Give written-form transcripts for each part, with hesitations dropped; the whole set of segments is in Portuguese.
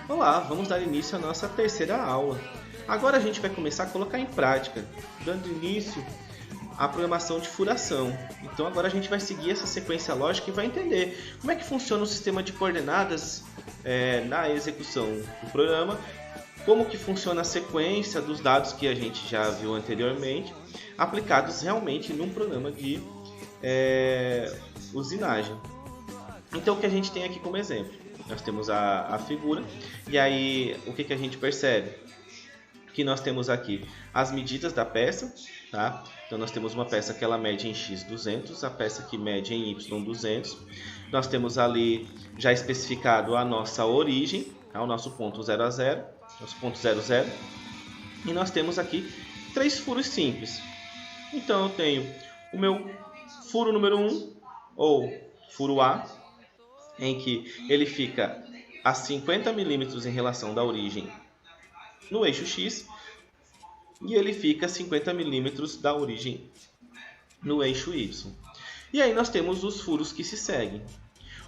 Olá, vamos dar início à nossa terceira aula. Agora a gente vai começar a colocar em prática, dando início à programação de furação. Então agora a gente vai seguir essa sequência lógica e vai entender como é que funciona o sistema de coordenadas na execução do programa, como que funciona a sequência dos dados que a gente já viu anteriormente, aplicados realmente num programa de usinagem. Então o que a gente tem aqui como exemplo? Nós temos a figura, e aí o que a gente percebe? Que nós temos aqui as medidas da peça, tá? Então nós temos uma peça que ela mede em x 200, a peça que mede em y 200. Nós temos ali já especificado a nossa origem, tá? O nosso ponto 0 a 0, nosso ponto 0 0. E nós temos aqui três furos simples. Então eu tenho o meu furo número 1, ou furo A, em que ele fica a 50 milímetros em relação da origem no eixo X, e ele fica a 50 milímetros da origem no eixo Y. E aí nós temos os furos que se seguem.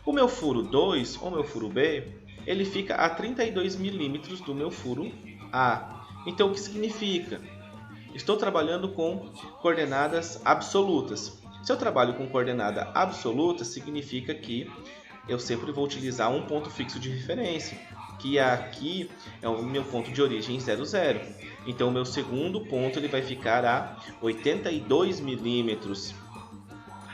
O meu furo 2, ou meu furo B, ele fica a 32 milímetros do meu furo A. Então o que significa? Estou trabalhando com coordenadas absolutas. Se eu trabalho com coordenada absoluta, significa que eu sempre vou utilizar um ponto fixo de referência, que aqui é o meu ponto de origem 0, 0. Então o meu segundo ponto ele vai ficar a 82 milímetros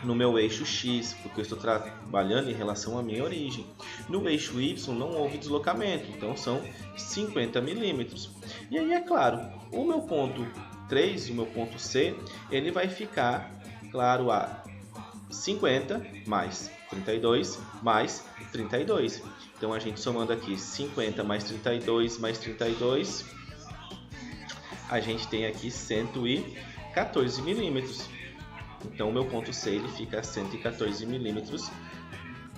no meu eixo X, porque eu estou trabalhando em relação à minha origem. No eixo Y não houve deslocamento, então são 50 milímetros. E aí é claro, o meu ponto 3, o meu ponto C, ele vai ficar, claro, a 50 mais 32 mais 32. Então a gente somando aqui 50 mais 32 mais 32, a gente tem aqui 114 milímetros. Então o meu ponto C ele fica a 114 milímetros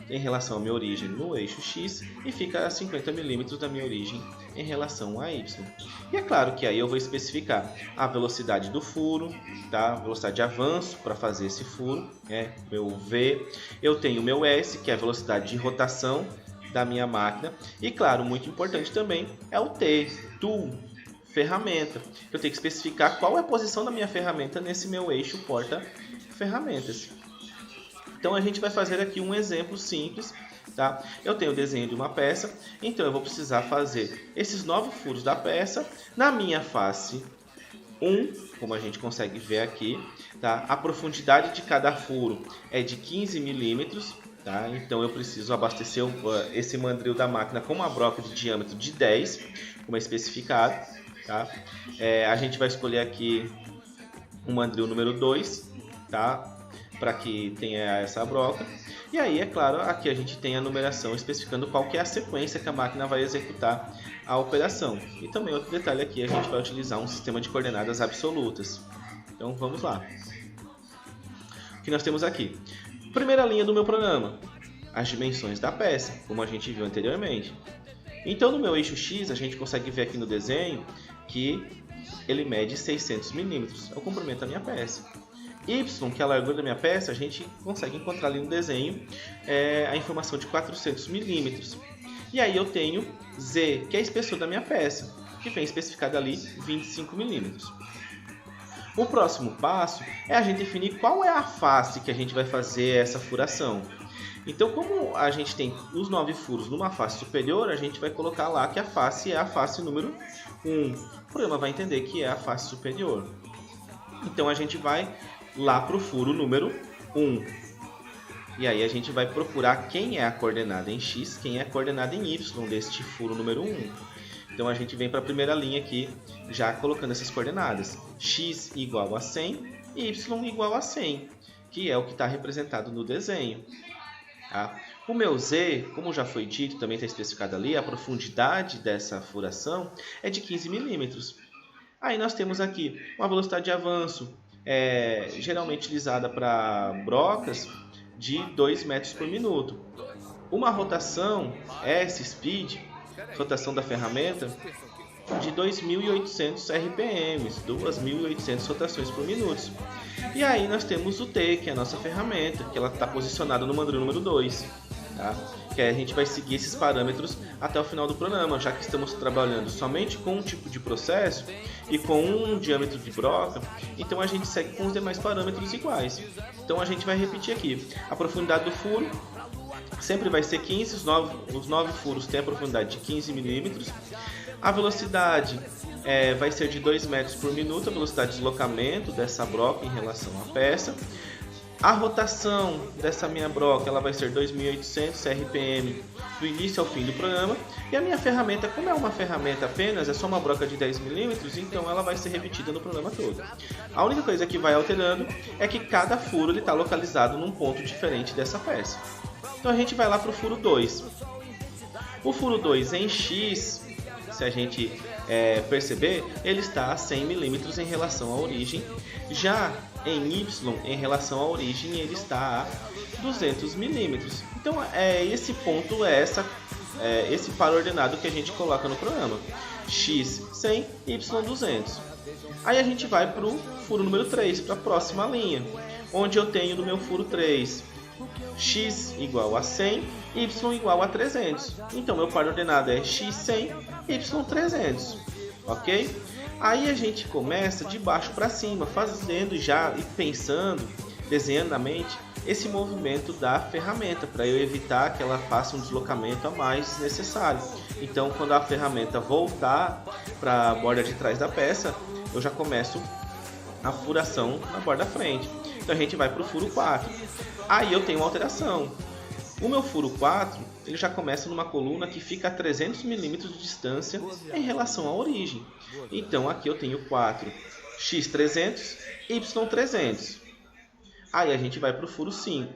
em relação à minha origem no eixo X e fica a 50 milímetros da minha origem em relação a Y. E é claro que aí eu vou especificar a velocidade do furo, tá? Velocidade de avanço para fazer esse furo, meu V. Eu tenho meu S, que é a velocidade de rotação da minha máquina. E claro, muito importante também é o T, tool, ferramenta. Eu tenho que especificar qual é a posição da minha ferramenta nesse meu eixo porta-ferramentas. Então a gente vai fazer aqui um exemplo simples, tá? Eu tenho o desenho de uma peça, então eu vou precisar fazer esses 9 furos da peça na minha face 1, como a gente consegue ver aqui, tá? A profundidade de cada furo é de 15 milímetros, tá? Então eu preciso abastecer esse mandril da máquina com uma broca de diâmetro de 10, como é especificado, tá? A gente vai escolher aqui o mandril número 2, tá? Para que tenha essa broca. E aí, é claro, aqui a gente tem a numeração especificando qual que é a sequência que a máquina vai executar a operação. E também outro detalhe aqui, a gente vai utilizar um sistema de coordenadas absolutas. Então vamos lá. O que nós temos aqui? Primeira linha do meu programa, as dimensões da peça, como a gente viu anteriormente. Então no meu eixo X, a gente consegue ver aqui no desenho que ele mede 600 milímetros, é o comprimento da minha peça. Y, que é a largura da minha peça, a gente consegue encontrar ali no desenho a informação de 400 milímetros. E aí eu tenho Z, que é a espessura da minha peça, que vem especificada ali 25 milímetros. O próximo passo é a gente definir qual é a face que a gente vai fazer essa furação. Então, como a gente tem os 9 furos numa face superior, a gente vai colocar lá que a face é a face número 1. O programa vai entender que é a face superior. Então a gente vai lá para o furo número 1. E aí a gente vai procurar quem é a coordenada em X, quem é a coordenada em Y deste furo número 1. Então a gente vem para a primeira linha aqui, já colocando essas coordenadas. X igual a 100, Y igual a 100, que é o que está representado no desenho. Tá? O meu Z, como já foi dito, também está especificado ali, a profundidade dessa furação é de 15 milímetros. Aí nós temos aqui uma velocidade de avanço, geralmente utilizada para brocas, de 2 metros por minuto. Uma rotação S-Speed, rotação da ferramenta, de 2.800 RPMs, 2.800 rotações por minuto. E aí nós temos o T, que é a nossa ferramenta, que ela está posicionada no mandril número 2. Tá? que a gente vai seguir esses parâmetros até o final do programa, já que estamos trabalhando somente com um tipo de processo e com um diâmetro de broca, então a gente segue com os demais parâmetros iguais. Então a gente vai repetir aqui. A profundidade do furo sempre vai ser 15, os 9 furos têm a profundidade de 15 milímetros. A velocidade vai ser de 2 metros por minuto, a velocidade de deslocamento dessa broca em relação à peça. A rotação dessa minha broca ela vai ser 2.800 RPM do início ao fim do programa. E a minha ferramenta, como é uma ferramenta apenas, é só uma broca de 10 milímetros, então ela vai ser repetida no programa todo. A única coisa que vai alterando é que cada furo está localizado num ponto diferente dessa peça. Então a gente vai lá para o furo 2. O furo 2 em X, se a gente perceber, ele está a 100 milímetros em relação à origem. Já em Y, em relação à origem, ele está a 200 milímetros. Então esse ponto esse par ordenado que a gente coloca no programa. X 100, Y 200. Aí a gente vai para o furo número 3, para a próxima linha, onde eu tenho no meu furo 3 X igual a 100, Y igual a 300. Então meu par ordenado é X 100, Y 300. Ok? Aí a gente começa de baixo para cima, fazendo já e pensando, desenhando na mente esse movimento da ferramenta, para eu evitar que ela faça um deslocamento a mais desnecessário. Então, quando a ferramenta voltar para a borda de trás da peça, eu já começo a furação na borda da frente. Então a gente vai para o furo 4. Aí eu tenho uma alteração. O meu furo 4 ele já começa numa coluna que fica a 300 milímetros de distância em relação à origem. Então aqui eu tenho 4 x300, y300. Aí a gente vai para o furo 5.